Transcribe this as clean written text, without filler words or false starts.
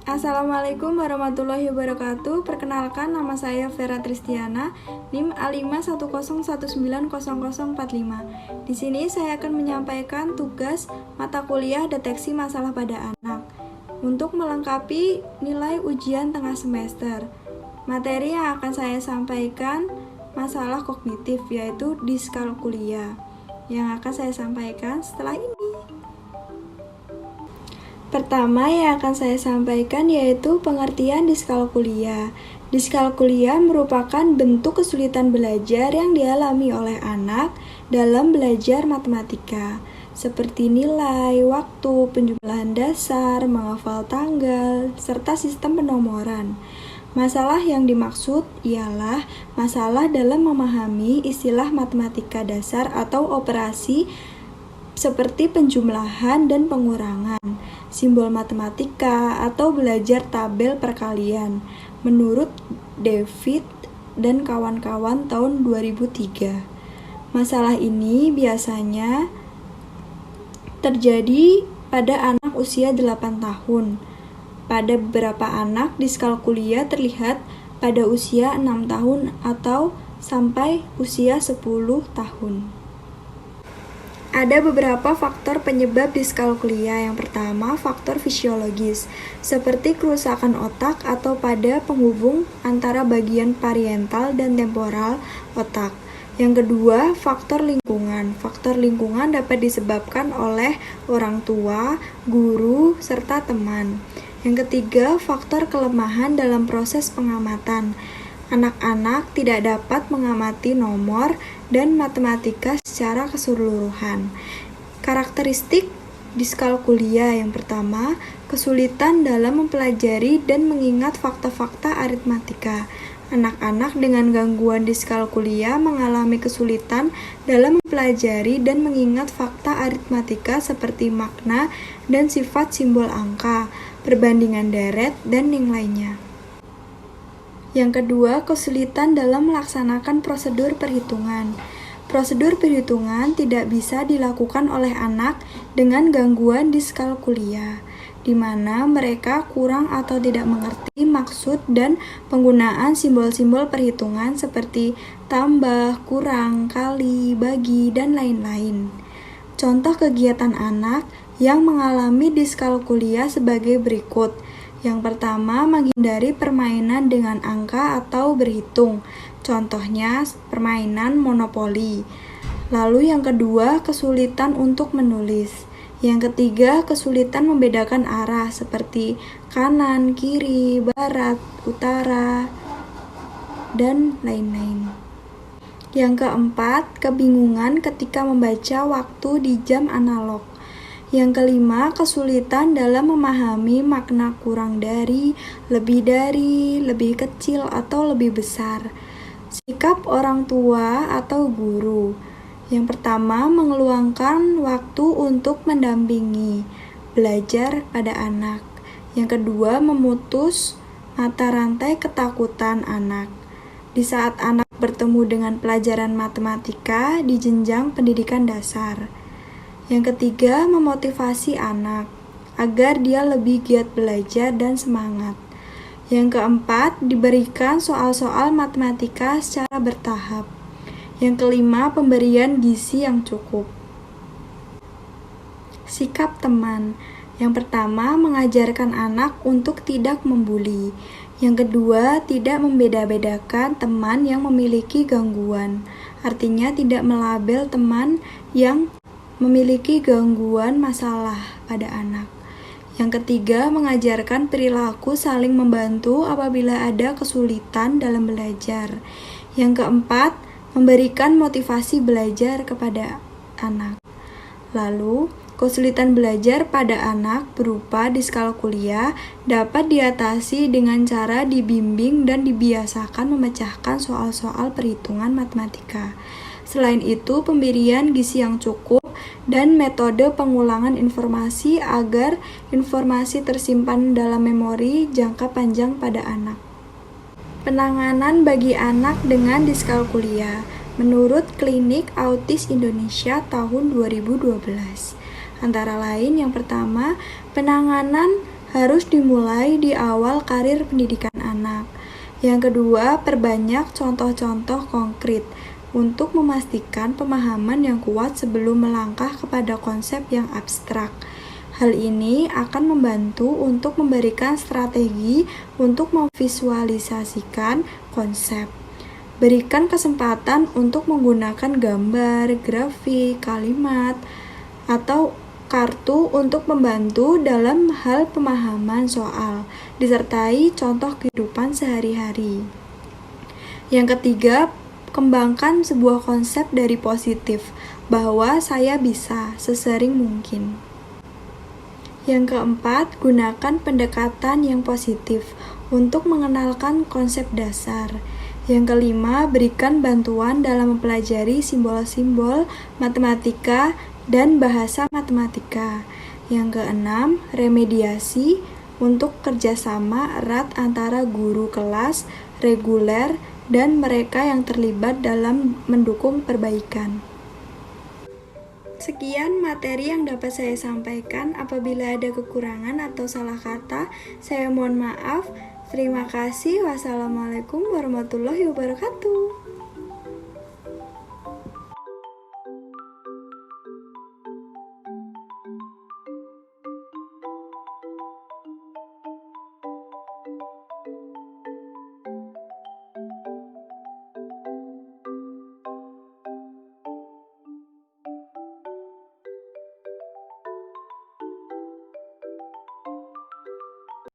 Assalamualaikum warahmatullahi wabarakatuh. Perkenalkan, nama saya Vera Tristiana, NIM A510190045. Di sini saya akan menyampaikan tugas mata kuliah deteksi masalah pada anak untuk melengkapi nilai ujian tengah semester. Materi yang akan saya sampaikan masalah kognitif, yaitu diskalkulia, yang akan saya sampaikan setelah ini. Pertama yang akan saya sampaikan yaitu pengertian diskalkulia. Diskalkulia merupakan bentuk kesulitan belajar yang dialami oleh anak dalam belajar matematika, seperti nilai, waktu, penjumlahan dasar, menghafal tanggal, serta sistem penomoran. Masalah yang dimaksud ialah masalah dalam memahami istilah matematika dasar atau operasi seperti penjumlahan dan pengurangan, simbol matematika, atau belajar tabel perkalian, menurut David dan kawan-kawan tahun 2003. Masalah ini biasanya terjadi pada anak usia 8 tahun. Pada beberapa anak, diskalkulia terlihat pada usia 6 tahun atau sampai usia 10 tahun. Ada beberapa faktor penyebab diskalkulia. Yang pertama, faktor fisiologis, seperti kerusakan otak atau pada penghubung antara bagian parietal dan temporal otak. Yang kedua, faktor lingkungan. Faktor lingkungan dapat disebabkan oleh orang tua, guru, serta teman. Yang ketiga, faktor kelemahan dalam proses pengamatan. Anak-anak tidak dapat mengamati nomor dan matematika secara keseluruhan. Karakteristik diskalkulia yang pertama, kesulitan dalam mempelajari dan mengingat fakta-fakta aritmatika. Anak-anak dengan gangguan diskalkulia mengalami kesulitan dalam mempelajari dan mengingat fakta aritmatika seperti makna dan sifat simbol angka, perbandingan deret, dan yang lainnya. Yang kedua, kesulitan dalam melaksanakan prosedur perhitungan. Prosedur perhitungan tidak bisa dilakukan oleh anak dengan gangguan diskalkulia, di mana mereka kurang atau tidak mengerti maksud dan penggunaan simbol-simbol perhitungan seperti tambah, kurang, kali, bagi, dan lain-lain. Contoh kegiatan anak yang mengalami diskalkulia sebagai berikut. Yang pertama, menghindari permainan dengan angka atau berhitung. Contohnya, permainan monopoli. Lalu yang kedua, kesulitan untuk menulis. Yang ketiga, kesulitan membedakan arah seperti kanan, kiri, barat, utara, dan lain-lain. Yang keempat, kebingungan ketika membaca waktu di jam analog. Yang kelima, kesulitan dalam memahami makna kurang dari, lebih kecil, atau lebih besar. Sikap orang tua atau guru. Yang pertama, mengeluangkan waktu untuk mendampingi belajar pada anak. Yang kedua, memutus mata rantai ketakutan anak di saat anak bertemu dengan pelajaran matematika di jenjang pendidikan dasar. Yang ketiga, memotivasi anak agar dia lebih giat belajar dan semangat. Yang keempat, diberikan soal-soal matematika secara bertahap. Yang kelima, pemberian gizi yang cukup. Sikap teman. Yang pertama, mengajarkan anak untuk tidak membuli. Yang kedua, tidak membeda-bedakan teman yang memiliki gangguan. Artinya tidak melabel teman yang memiliki gangguan masalah pada anak. Yang ketiga, mengajarkan perilaku saling membantu apabila ada kesulitan dalam belajar. Yang keempat, memberikan motivasi belajar kepada anak. Lalu, kesulitan belajar pada anak berupa diskalkulia dapat diatasi dengan cara dibimbing dan dibiasakan memecahkan soal-soal perhitungan matematika. Selain itu, pemberian gizi yang cukup dan metode pengulangan informasi agar informasi tersimpan dalam memori jangka panjang pada anak. Penanganan bagi anak dengan diskalkulia menurut Klinik Autis Indonesia tahun 2012. Antara lain, yang pertama, penanganan harus dimulai di awal karir pendidikan anak. Yang kedua, perbanyak contoh-contoh konkret untuk memastikan pemahaman yang kuat sebelum melangkah kepada konsep yang abstrak. Hal ini akan membantu untuk memberikan strategi untuk memvisualisasikan konsep. Berikan kesempatan untuk menggunakan gambar, grafik, kalimat, atau kartu untuk membantu dalam hal pemahaman soal, disertai contoh kehidupan sehari-hari. Yang ketiga, kembangkan sebuah konsep dari positif, bahwa saya bisa sesering mungkin. Yang keempat, gunakan pendekatan yang positif untuk mengenalkan konsep dasar. Yang kelima, berikan bantuan dalam mempelajari simbol-simbol matematika dan bahasa matematika. Yang keenam, remediasi untuk kerjasama erat antara guru kelas, reguler, dan mereka yang terlibat dalam mendukung perbaikan. Sekian materi yang dapat saya sampaikan. Apabila ada kekurangan atau salah kata, saya mohon maaf. Terima kasih. Wassalamualaikum warahmatullahi wabarakatuh.